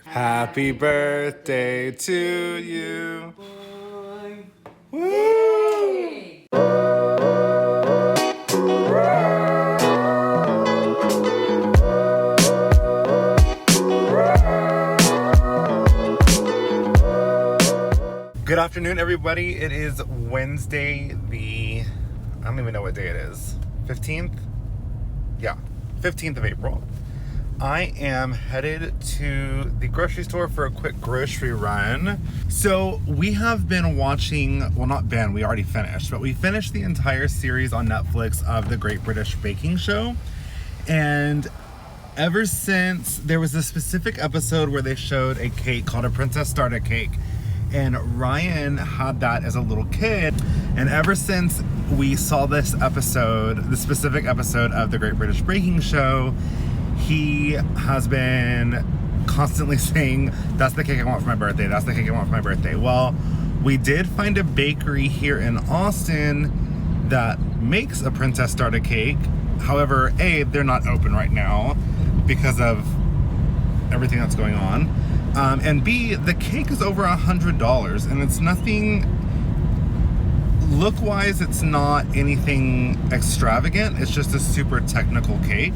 Happy birthday to you. Woo! Good afternoon, everybody. It is Wednesday, I don't even know what day it is. 15th? Yeah, 15th of April. I am headed to the grocery store for a quick grocery run. So we have been watching, well, not been, we already finished, but we finished the entire series on Netflix of the Great British Baking Show. And ever since, there was a specific episode where they showed a cake called a prinsesstarta cake. And Ryan had that as a little kid. And ever since we saw this episode, the specific episode of the Great British Baking Show, he has been constantly saying, that's the cake I want for my birthday, that's the cake I want for my birthday. Well, we did find a bakery here in Austin that makes a prinsesstarta cake. However, A, they're not open right now because of everything that's going on. And B, the cake is over $100 and it's nothing, look-wise, it's not anything extravagant. It's just a super technical cake.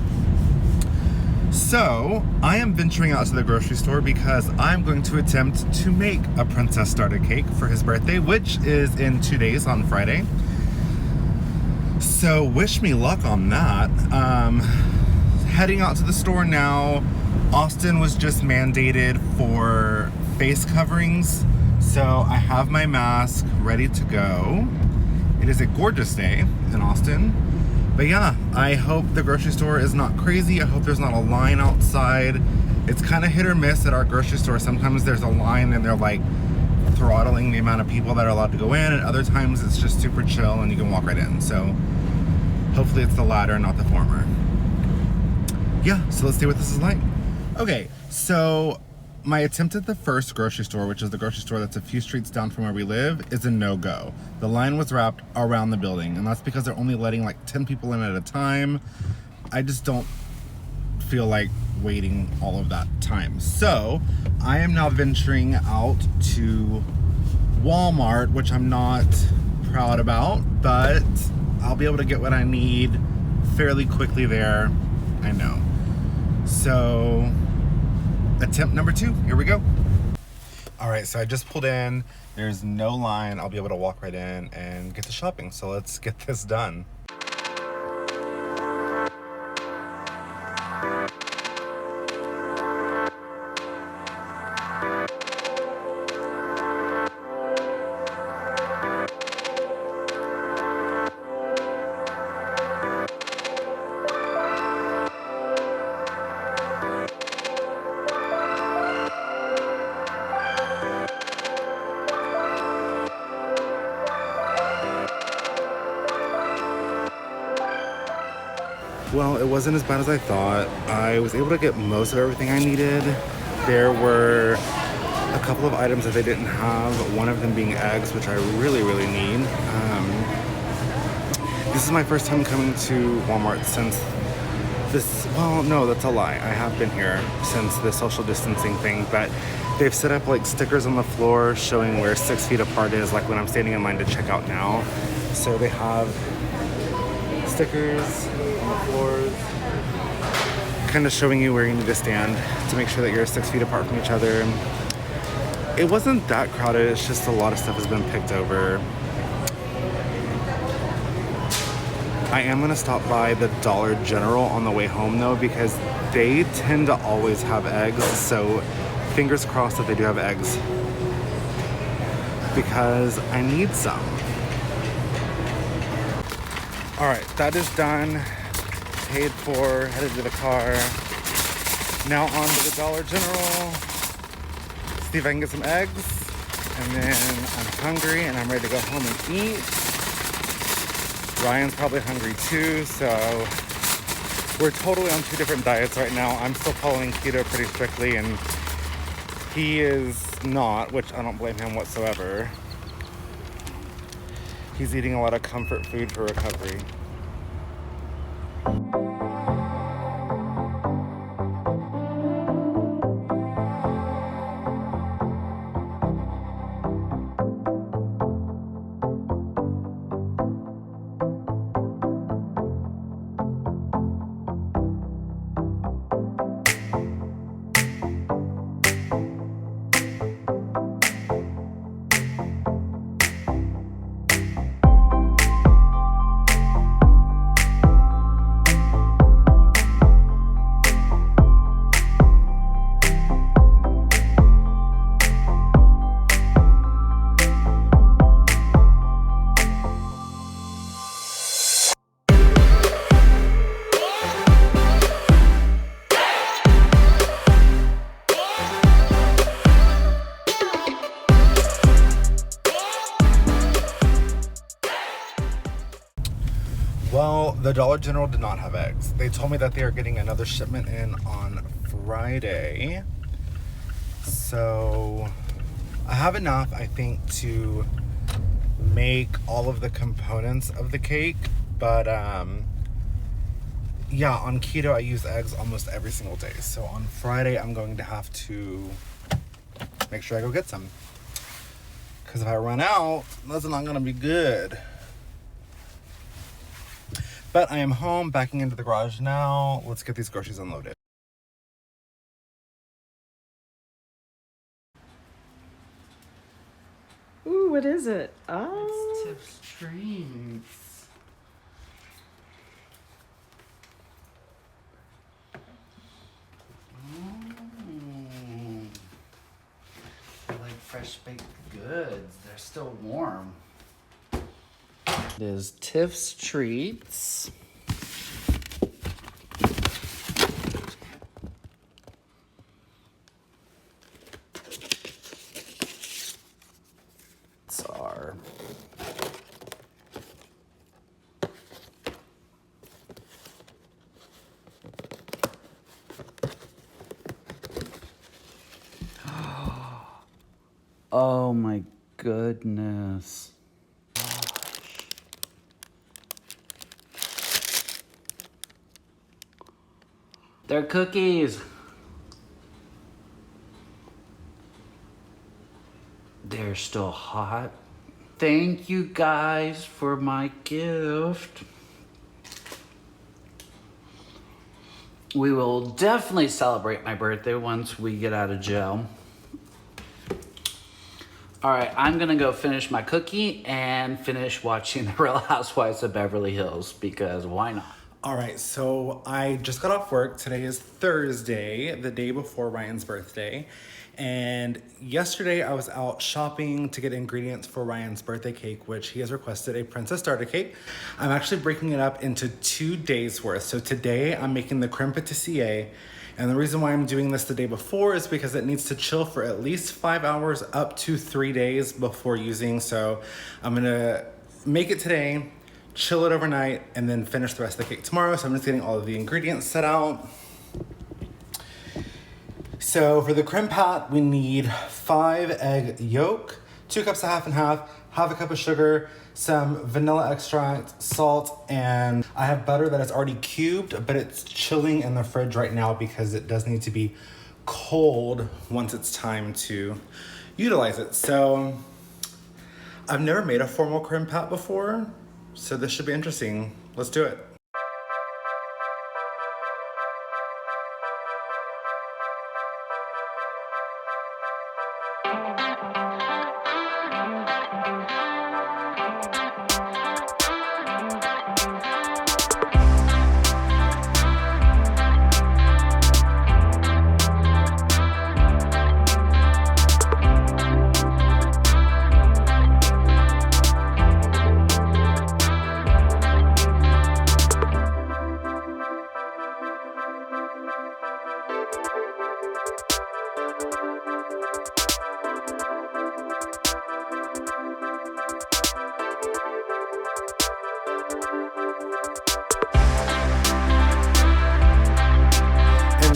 So, I am venturing out to the grocery store because I'm going to attempt to make a prinsesstarta cake for his birthday, which is in 2 days on Friday. So, wish me luck on that. Heading out to the store now. Austin was just mandated for face coverings, so I have my mask ready to go. It is a gorgeous day in Austin. But yeah, I hope the grocery store is not crazy. I hope there's not a line outside. It's kind of hit or miss at our grocery store. Sometimes there's a line and they're like throttling the amount of people that are allowed to go in, and other times it's just super chill and you can walk right in. So hopefully it's the latter, not the former. Yeah, so let's see what this is like. Okay, so my attempt at the first grocery store, which is the grocery store that's a few streets down from where we live, is a no-go. The line was wrapped around the building, and that's because they're only letting like 10 people in at a time. I just don't feel like waiting all of that time. So I am now venturing out to Walmart, which I'm not proud about, but I'll be able to get what I need fairly quickly there, I know. So attempt number 2, here we go. All right, so I just pulled in. There's no line. I'll be able to walk right in and get to shopping. So let's get this done. Well, it wasn't as bad as I thought. I was able to get most of everything I needed. There were a couple of items that they didn't have, one of them being eggs, which I really, really need. This is my first time coming to Walmart since this, well, no, that's a lie. I have been here since the social distancing thing, but they've set up like stickers on the floor showing where 6 feet apart is, like when I'm standing in line to check out now. So they have stickers on the floors, kind of showing you where you need to stand to make sure that you're 6 feet apart from each other. It wasn't that crowded, it's just a lot of stuff has been picked over. I am gonna stop by the Dollar General on the way home though, because they tend to always have eggs, so fingers crossed that they do have eggs, because I need some. All right, that is done, paid for, headed to the car. Now on to the Dollar General, see if I can get some eggs, and then I'm hungry and I'm ready to go home and eat. Ryan's probably hungry too, so we're totally on 2 different diets right now. I'm still following keto pretty strictly, and he is not, which I don't blame him whatsoever. He's eating a lot of comfort food for recovery. The Dollar General did not have eggs. They told me that they are getting another shipment in on Friday. So I have enough, I think, to make all of the components of the cake. But yeah, on keto I use eggs almost every single day. So on Friday I'm going to have to make sure I go get some. Because if I run out, that's not going to be good. But I am home, backing into the garage now. Let's get these groceries unloaded. Ooh, what is it? Oh. It's Tiff's Treats. They're like fresh baked goods. They're still warm. It is Tiff's Treats. Are oh my goodness. They're cookies. They're still hot. Thank you guys for my gift. We will definitely celebrate my birthday once we get out of jail. All right, I'm gonna go finish my cookie and finish watching The Real Housewives of Beverly Hills because why not? All right, so I just got off work. Today is Thursday, the day before Ryan's birthday. And yesterday I was out shopping to get ingredients for Ryan's birthday cake, which he has requested a prinsesstarta cake. I'm actually breaking it up into 2 days worth. So today I'm making the creme patissier. And the reason why I'm doing this the day before is because it needs to chill for at least 5 hours up to 3 days before using. So I'm gonna make it today, chill it overnight, and then finish the rest of the cake tomorrow. So I'm just getting all of the ingredients set out. So for the creme pat, we need 5 egg yolk, 2 cups of half and half a cup of sugar, some vanilla extract, salt, and I have butter that is already cubed, but it's chilling in the fridge right now because it does need to be cold once it's time to utilize it. So I've never made a formal creme pat before, so this should be interesting. Let's do it.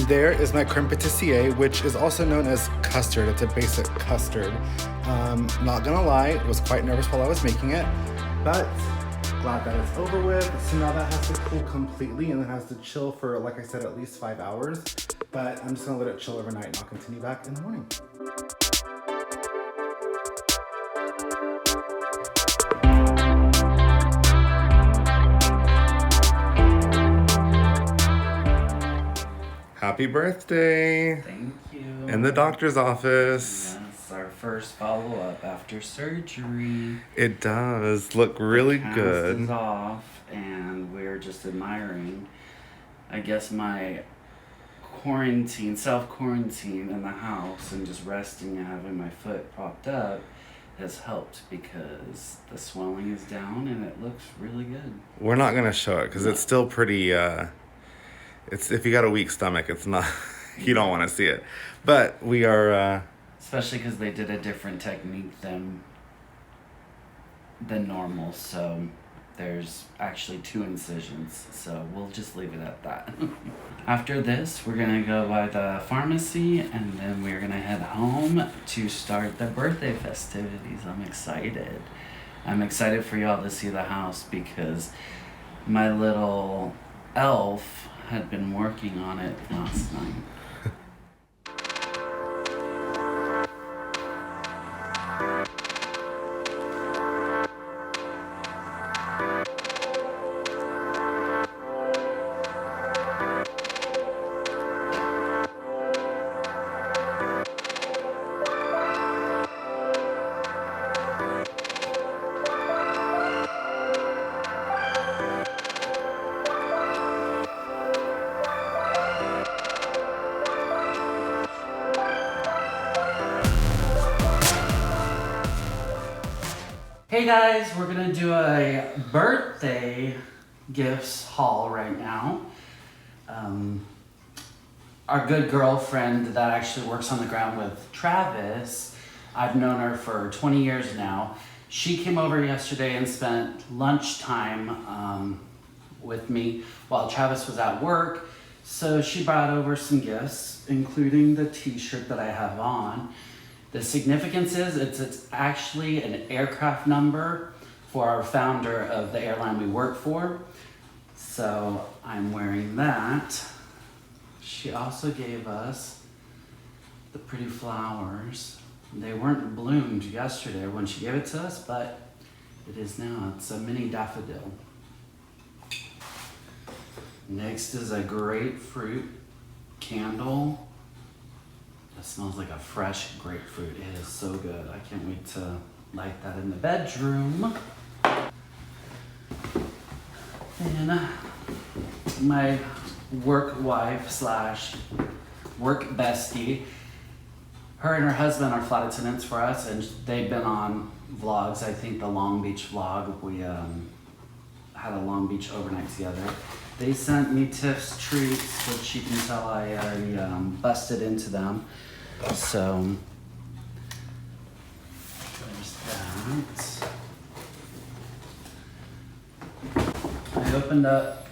There is my creme patissier, which is also known as custard. It's a basic custard. Not gonna lie, I was quite nervous while I was making it, but glad that it's over with. So now that has to cool completely and it has to chill for, like I said, at least 5 hours. But I'm just gonna let it chill overnight and I'll continue back in the morning. Happy birthday. Thank you. In the doctor's office. Yes, our first follow-up after surgery. It does look really The cast good. is off, and we're just admiring. I guess my self-quarantine in the house and just resting and having my foot propped up has helped because the swelling is down and it looks really good. We're not gonna show it because it's still pretty, it's, if you got a weak stomach, it's not, you don't want to see it. But we are, Especially because they did a different technique than normal, so There's actually 2 incisions, so we'll just leave it at that. After this, we're gonna go by the pharmacy and then we're gonna head home to start the birthday festivities. I'm excited. I'm excited for y'all to see the house because my little elf had been working on it last night. Hey guys, we're gonna do a birthday gifts haul right now. Our good girlfriend that actually works on the ground with Travis, I've known her for 20 years now. She came over yesterday and spent lunchtime with me while Travis was at work. So she brought over some gifts, including the t-shirt that I have on. The significance is it's actually an aircraft number for our founder of the airline we work for. So I'm wearing that. She also gave us the pretty flowers. They weren't bloomed yesterday when she gave it to us, but it is now. It's a mini daffodil. Next is a grapefruit candle. It smells like a fresh grapefruit. It is so good. I can't wait to light that in the bedroom. And my work wife slash work bestie, her and her husband are flight attendants for us, and they've been on vlogs. I think the Long Beach vlog, we had a Long Beach overnight together. They sent me Tiff's treats, which you can tell I already busted into them. So there's that. I opened up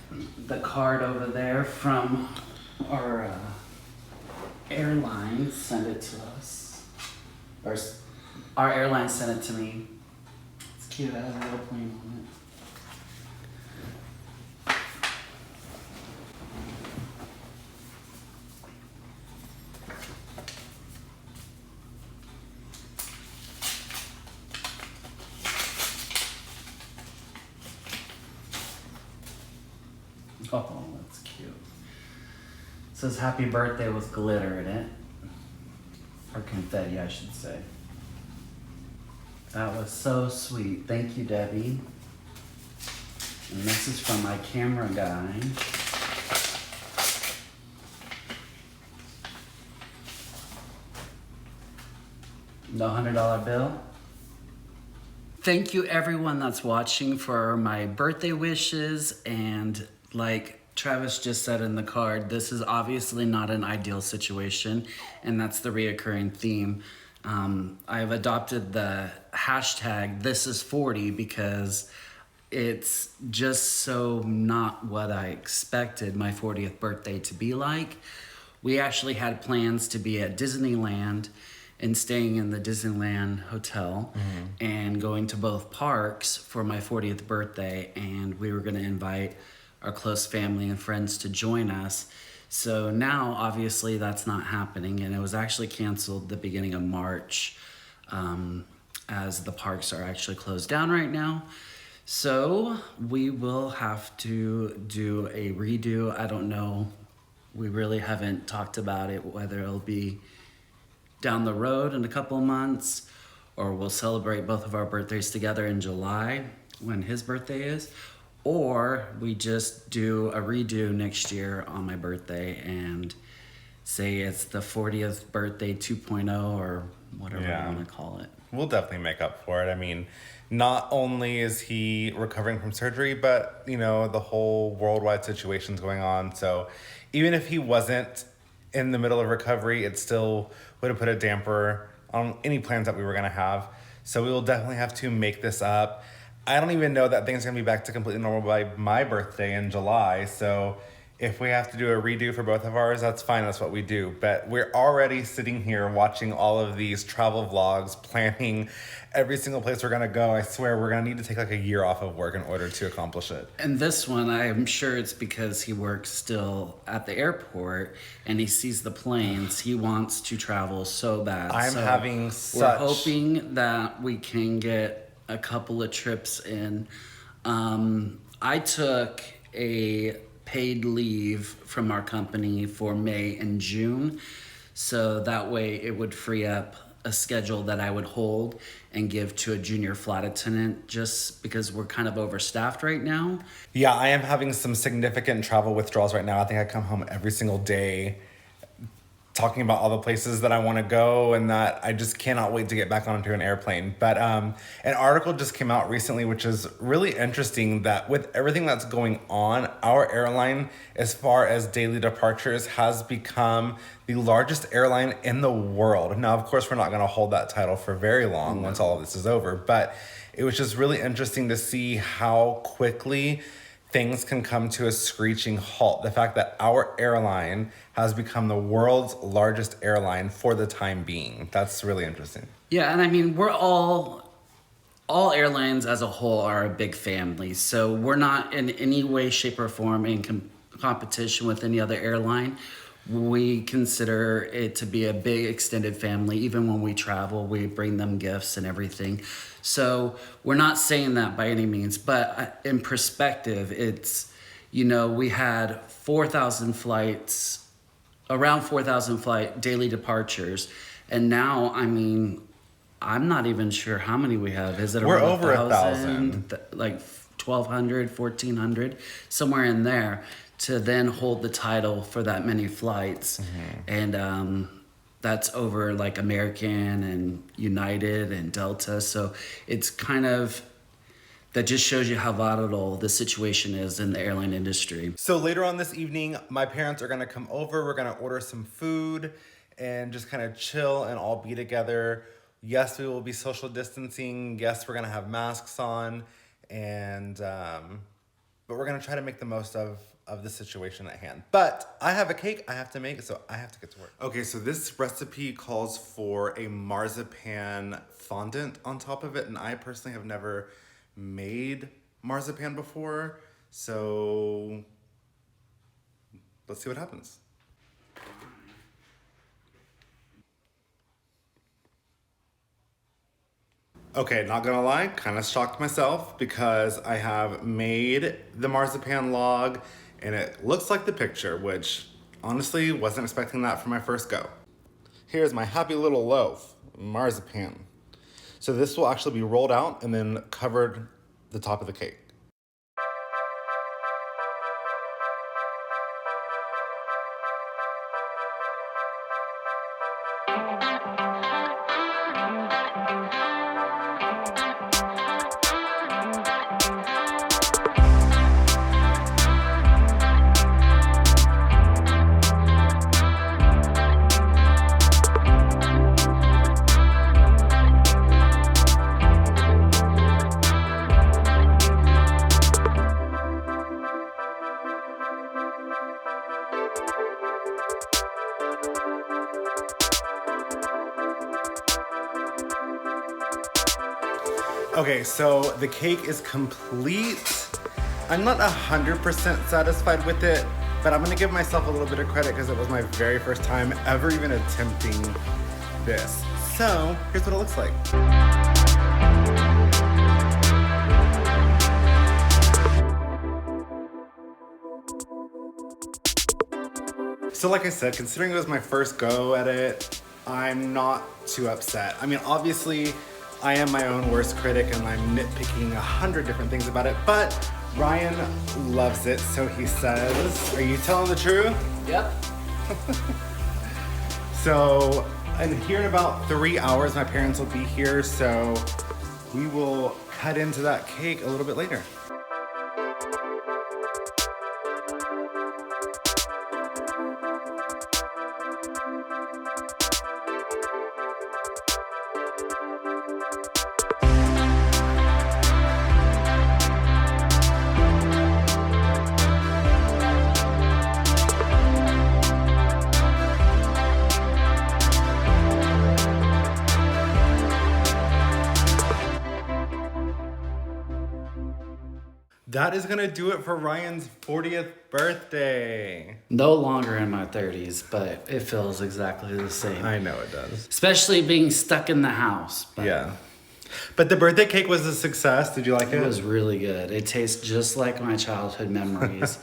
the card over there from our airline, sent it to us. Or our airline sent it to me. It's cute, it has a little plane on it. Oh, that's cute. It says happy birthday with glitter in it. Or confetti, I should say. That was so sweet. Thank you, Debbie. And this is from my camera guy. No $100 bill. Thank you everyone that's watching for my birthday wishes, and like Travis just said in the card, this is obviously not an ideal situation, and that's the reoccurring theme. I've adopted the hashtag #ThisIs40 because it's just so not what I expected my 40th birthday to be like. We actually had plans to be at Disneyland and staying in the Disneyland hotel and going to both parks for my 40th birthday, and we were gonna invite our close family and friends to join us. So now, obviously, that's not happening, and it was actually canceled the beginning of March, as the parks are actually closed down right now. So we will have to do a redo. I don't know. We really haven't talked about it, whether it'll be down the road in a couple of months, or we'll celebrate both of our birthdays together in July when his birthday is, or we just do a redo next year on my birthday and say it's the 40th birthday 2.0 or whatever you want to call it. We'll definitely make up for it. I mean, not only is he recovering from surgery, but, you know, the whole worldwide situation's going on. So even if he wasn't in the middle of recovery, it still would have put a damper on any plans that we were going to have. So we will definitely have to make this up. I don't even know that things are gonna be back to completely normal by my birthday in July. So if we have to do a redo for both of ours, that's fine. That's what we do. But we're already sitting here watching all of these travel vlogs, planning every single place we're gonna go. I swear we're gonna need to take like a year off of work in order to accomplish it. And this one, I'm sure it's because he works still at the airport and he sees the planes. He wants to travel so bad. I'm So having We're hoping that we can get a couple of trips in. I took a paid leave from our company for May and June, so that way it would free up a schedule that I would hold and give to a junior flight attendant, just because we're kind of overstaffed right now. Yeah, I am having some significant travel withdrawals right now. I think I come home every single day talking about all the places that I want to go and that I just cannot wait to get back onto an airplane. But an article just came out recently, which is really interesting, that with everything that's going on, our airline, as far as daily departures, has become the largest airline in the world. Now, of course, we're not going to hold that title for very long once all of this is over, but it was just really interesting to see how quickly things can come to a screeching halt. The fact that our airline has become the world's largest airline for the time being. That's really interesting. Yeah, and I mean, we're all airlines as a whole are a big family. So we're not in any way, shape, or form in competition with any other airline. We consider it to be a big extended family. Even when we travel, we bring them gifts and everything. So we're not saying that by any means, but in perspective, it's, you know, we had 4,000 flights, around 4,000 flight daily departures. And now, I mean, I'm not even sure how many we have. Is it We're around over 1,000? Like 1,200, 1,400, somewhere in there, to then hold the title for that many flights. And that's over like American and United and Delta. So it's kind of, that just shows you how volatile the situation is in the airline industry. So later on this evening, my parents are gonna come over. We're gonna order some food and just kind of chill and all be together. Yes, we will be social distancing. Yes, we're gonna have masks on, and but we're gonna try to make the most of the situation at hand. But I have a cake I have to make, so I have to get to work. Okay, so this recipe calls for a marzipan fondant on top of it, and I personally have never made marzipan before, so let's see what happens. Okay, not gonna lie, kind of shocked myself because I have made the marzipan log and it looks like the picture, which honestly wasn't expecting that for my first go. Here's my happy little loaf, marzipan. So this will actually be rolled out and then covered the top of the cake. Okay, so the cake is complete. I'm not 100% satisfied with it, but I'm gonna give myself a little bit of credit because it was my very first time ever even attempting this. So here's what it looks like. So like I said, considering it was my first go at it, I'm not too upset. I mean, obviously, I am my own worst critic and I'm nitpicking 100 different things about it, but Ryan loves it, so he says, are you telling the truth? Yep. So, and here in about 3 hours, my parents will be here, so we will cut into that cake a little bit later. that is gonna do it for Ryan's 40th birthday. No longer in my 30s, but it feels exactly the same. I know it does. Especially being stuck in the house. But Yeah. But the birthday cake was a success. Did you like it? it was really good. It tastes just like my childhood memories.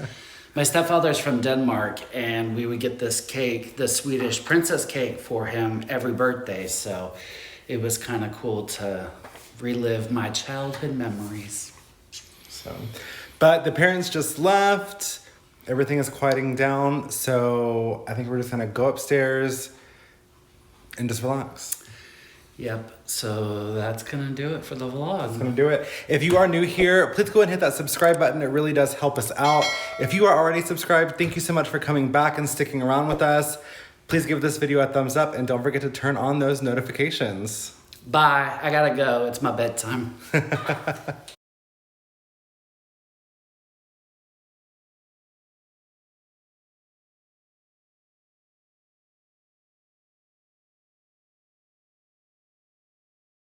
My stepfather's from Denmark, and we would get this cake, the Swedish princess cake, for him every birthday. So it was kind of cool to relive my childhood memories. So, but the parents just left. Everything is quieting down. So I think we're just gonna go upstairs and just relax. Yep, so that's gonna do it for the vlog. Gonna do it. If you are new here, please go ahead and hit that subscribe button. It really does help us out. If you are already subscribed, thank you so much for coming back and sticking around with us. Please give this video a thumbs up and don't forget to turn on those notifications. Bye, I gotta go, it's my bedtime.